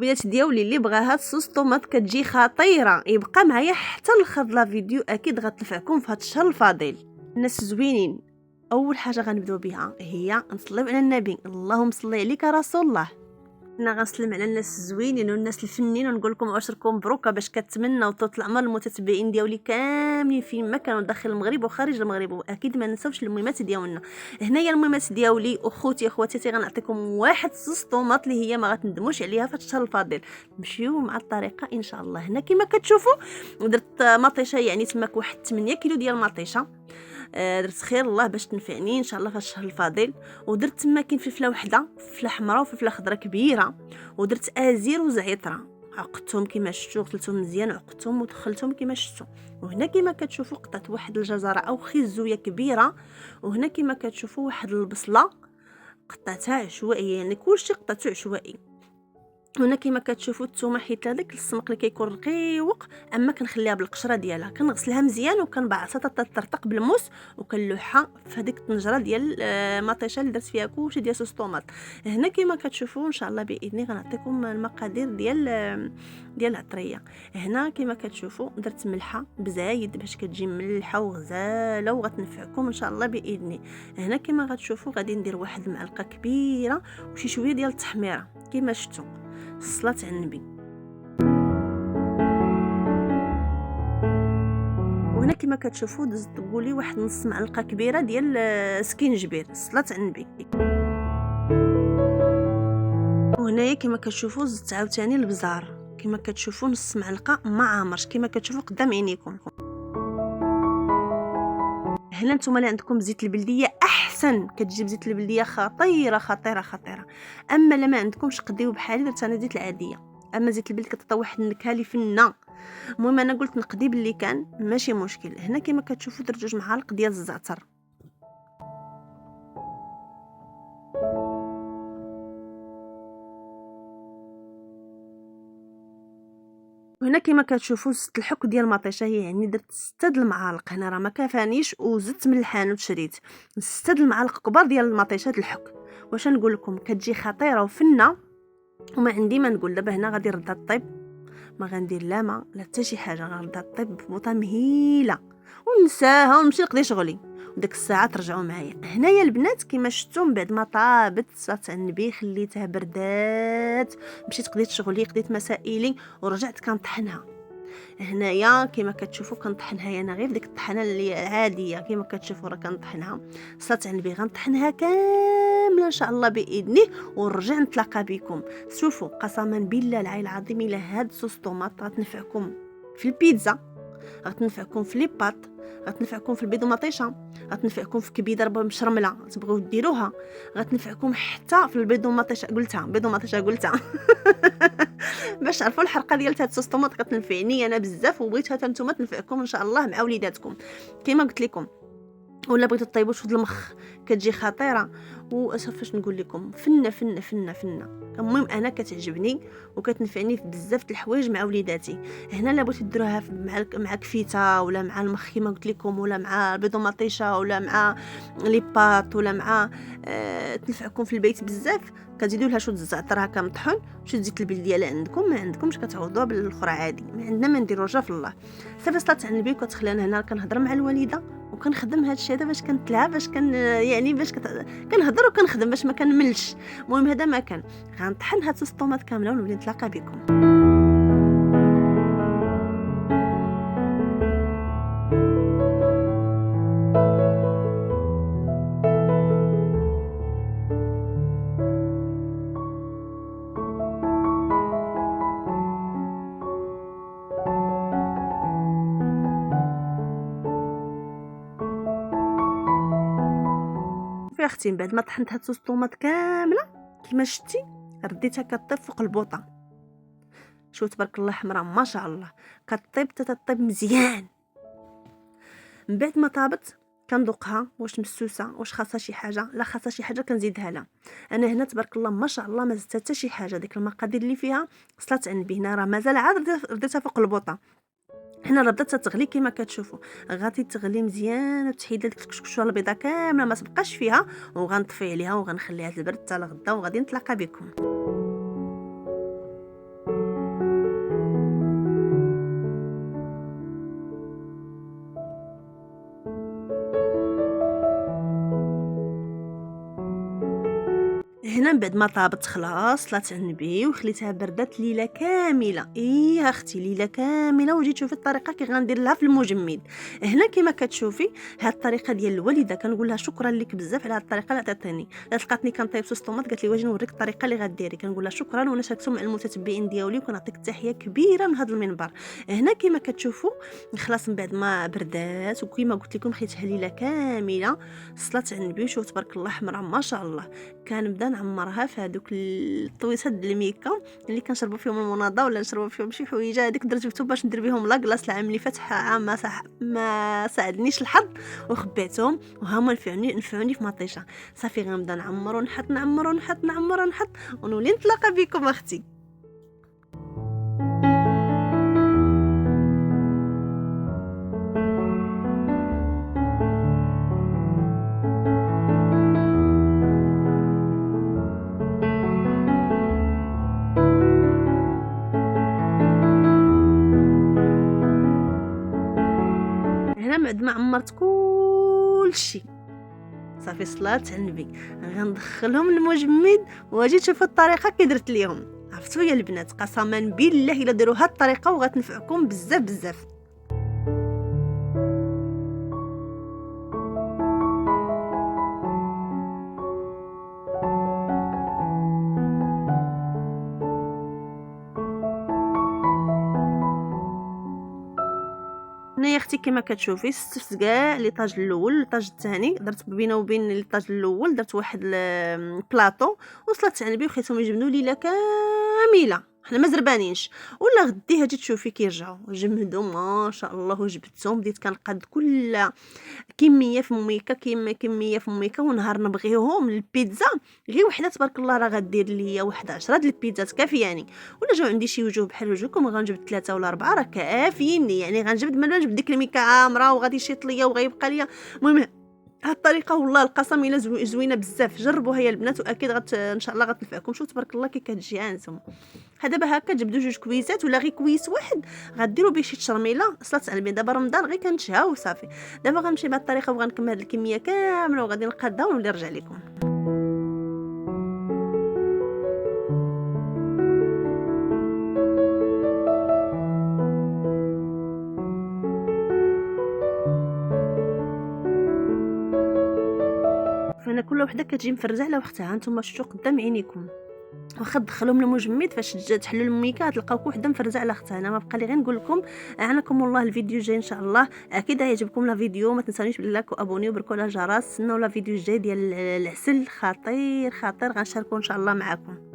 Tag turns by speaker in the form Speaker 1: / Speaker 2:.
Speaker 1: البنات ديالي اللي بغاها الصوص طوماط كتجي خطيره، يبقى معايا حتى لاخر لا فيديو، اكيد غتنفعكم في هذا الشهر الفضيل. الناس زوينين، اول حاجه غنبداو بها هي نصليو على النبي، اللهم صل عليك رسول الله. انا غنسلم على الناس الزوينين والناس الفنين ونقول لكم عشركم مبروكه باش كتمنى وطول العمر المتتبعين ديالي كاملين فين ما كانوا داخل المغرب وخارج المغرب، واكيد ما نساوش المهمات ديالنا. هنايا المهمات ديالي اخوتي اخواتاتي، غنعطيكم واحد صوص طوماط اللي هي ما غتندموش عليها في الشهر الفضيل. مشيو مع الطريقه ان شاء الله. هنا كما كتشوفوا درت مطيشه، يعني تماك واحد 8 كيلو ديال المطيشه. درت خير الله باش تنفعني ان شاء الله في الشهر الفضيل. ودرت تما كاين فلفله وحده، فلفله حمراء وفلفله خضراء كبيره، ودرت ازير وزعتره، عقدتهم كما شفتوا، غسلتهم مزيان وعقدتهم ودخلتهم كما شفتوا. وهنا كما كتشوفوا قطعت واحد الجزره او خيزويه كبيره، وهنا كما كتشوفوا واحد البصله قطعتها عشوائيه، يعني كلشي قطعته عشوائي. هنا كما كتشوفوا الثومه، حيت هذاك السمق اللي كيكون رقيق، اما كنخليها بالقشره ديالها، كنغسلها مزيان وكنبعصها حتى تطرطق بالموس، وكنلوحها في هذيك الطنجره ديال المطيشه اللي درت فيها كلشي ديال صوص طوماط. هنا كما كتشوفوا ان شاء الله باذن الله غنعطيكم المقادير ديال العطريه. هنا كما كتشوفوا درت ملحه بزايد باش كتجي ملحه وغزاله وغتنفعكم ان شاء الله باذن الله. هنا كما غتشوفوا غادي ندير واحد المعلقه كبيره وشي شويه ديال التحميره كما شفتوا. الصلاة على النبي. وهنا كما كتشوفوا دزت تقولي واحد نص معلقه كبيره ديال سكينجبير. الصلاة على النبي. وهنايا كما كتشوفوا زدت عاوتاني البزار، كما كتشوفوا نص معلقه ما عامرش، كما كتشوفوا قدام عينيكم. هنا نتوما اللي عندكم زيت البلديه احسن، كتجيب زيت البلديه خطيره خطيره خطيره. اما لما عندكمش قديو بحالي درت انا زيت العاديه، اما زيت البلد كتعطي واحد النكهه اللي فنه. المهم انا قلت نقدي باللي كان ماشي مشكل. هنا كما كتشوفوا درت 2 معالق ديال الزعتر. وهنا كما كتشوفوا زدت الحك ديال المطيشه، يعني درت 6 د المعالق. هنا راه ما كافانيش وزدت من الحانوت شريت 6 د المعالق كبار ديال المطيشه د الحك. واش نقول لكم كتجي خطيره وفنه. وما عندي ما نقول. دابا هنا غادي نردها الطيب، ما غندير لا ما لا حتى شي حاجه، غنردها الطيب ببوطه مهيله ونساها ونمشي نقضي شغلي، وديك الساعه ترجعوا معايا. هنايا البنات كما شفتوا من بعد ما طابت صلاه النبي خليتها بردات، مشيت قضيت شغلي قضيت مسائلي ورجعت كنطحنها. هنايا كما كتشوفوا كنطحنها انا غير ديك الطحنه اللي عاديه كما كتشوفوا راه كنطحنها. صلاه النبي غنطحنها كامله ان شاء الله باذنه ونرجع نتلاقى بكم. شوفوا قسما بالله العلي العظيم الا هاد صوص طوماط غتنفعكم في البيتزا، غتنفعكم في لي بات، غتنفعكم في البيض ومطيشه، غتنفعكم في كبيده ربا مشرمله تبغيو ديروها، غتنفعكم حتى في البيض ومطيشه. قلتها باش تعرفوا الحرقه ديال هاد الصوص طوماط كتنفعني انا بزاف، وبغيتها حتى نتوما تنفعكم ان شاء الله مع وليداتكم كما قلت لكم. ولا بغيتو طيبوا شويه المخ كتجي خطيره. وصافاش نقول لكم فنه فنه فنه فنه. المهم انا كتعجبني وكتنفعني في بزاف د الحوايج مع وليداتي. هنا لا بغيتو ديروها مع كفيته ولا مع المخ كما قلت لكم، ولا مع البيض ومطيشه، ولا مع لي بات، ولا مع تنفعكم في البيت بزاف. كتزيدوا لها شويه الزعتر هكا مطحون، شويه زيت البلديه اللي عندكم، ما عندكمش كتعوضوها بالاخرى عادي. ما عندنا ما نديرو رجا في الله. صافي صلاه على النبي. كتخلينا هنا كنهضر مع الوالده وكنخدم هذا الشيء هذا باش كنتلعب، باش يعني باش كنهضر وكنخدم باش ما كنملش. المهم هذا ما كان غنطحن هاد الطوماط كامله ونولي نتلاقى بكم. يا اختي من بعد ما طحنت هاد الطوماط كامله كما شفتي رديتها كطيب فوق البوطه. شوف تبارك الله حمراء ما شاء الله، كطيب تطيب مزيان. من بعد ما طابت كنذوقها واش مسوسه واش خاصها شي حاجه، لا خاصها شي حاجه كنزيدها لها. انا هنا تبارك الله ما شاء الله ما زدت حتى شي حاجه. ديك المقادير اللي فيها صلاه على النبي هنا راه مازال عاد رديتها فوق البوطه. هنا ردتها تغلي كما كتشوفوا، غادي تغلي مزيان وتحيد ديك الكشكشه البيضه كامله ما تبقاش فيها، وغنطفي عليها وغنخليها تبرد حتى لغدا وغادي نتلاقى بكم. هنا من بعد ما طابت خلاص طلعت على النبي وخليتها بردات ليله كامله. ايه اختي ليله كامله. وجيت شوفي الطريقه كي غندير لها في المجمد. هنا كما كتشوفي هاد الطريقه ديال الوالده كنقول لها شكرا لك بزاف على هاد الطريقه اللي عطاتني. لقاتني كنطيب صوص طوماط قالت لي واجي نوريك الطريقه اللي غديري. كنقول لها شكرا وانا شاركتو مع المتتبعين ديالي وكنعطيك تحيه كبيره من هذا المنبر. هنا كما كتشوفوا خلاص من بعد ما بردات وكما قلت لكم خيتها ليله كامله صلاه على النبي. وشوف تبارك الله حمرا ما شاء الله. كنبدا نعمرها في هذوك الطويسات د الميكا اللي كنشربوا فيهم المناضه ولا نشربوا فيهم شي حويجه. هذيك درت باش ندير بهم لاكلاص العام اللي فات ما ساعدنيش الحظ وخبيتهم وهما نفعوني في مطيشه. صافي غنبدا نعمر ونحط نعمر ونحط نعمر ونحط ونولي نتلاقى بكم اختي. هنا بعد ما عمرت كلشي صافي صلاه على النبي غندخلهم المجمد واجي تشوفوا الطريقه كي درت ليهم. عرفتوا يا البنات قسما بالله الا ديروا هاد الطريقه وغتنفعكم بزاف بزاف. هنا يا اختي كما كتشوفي ستفت كاع ليطاج الاول ليطاج الثاني. درت بينه وبين ليطاج الاول درت واحد البلاطو وصلت على النبي وخيتهم يجبنوا ليله كامله حنا ما زربانينش. ولا غدي هاجي تشوفي كيرجعوا جمدوا ما شاء الله وجبدتهم. بديت كنقاد كل كميه في ميكا كميه في ميكا. ونهار نبغيهم للبيتزا غير وحده تبارك الله راه غدير ليا واحد 10 د البيتزات كافياني. ولا جاو عندي شي وجوه بحال وجهكم غنجبد 3 ولا 4 راه كافيني. يعني غنجبد ما نجبد ديك الميكا عامره وغادي يشيط ليا وغيبقى ليا. المهم هاد الطريقه والله القسم الا زوينه بزاف. جربوها يا البنات واكيد ان شاء الله غتنفعكم. شوف تبارك الله كي كتجي هانتوما. دابا هكا جبدوا 2 كويسات ولا غير كويس واحد غديروا به شي تشرميله صلات على البيض. دابا رمضان غير كنتشهاو وصافي. دابا غنمشي بهاد الطريقه وغنكمل هاد الكميه كامله وغادي نقادها ونولي نرجع لكم. فانا كل وحده كتجي مفرزه على وقتها. هانتوما شفتوا قدام عينيكم. واخا تدخلهم للمجمد فاش تحلوا الميكا تلقاو وحده مفرزه على اختها. انا ما بقى لي غير نقول لكم اعناكم الله الفيديو الجاي ان شاء الله. اكيد يعجبكم لا فيديو. ما تنسونيش بالله ابونيو وبركوا على الجرس. نستناو لا فيديو الجاي ديال العسل خطير خطير غنشاركو ان شاء الله معكم.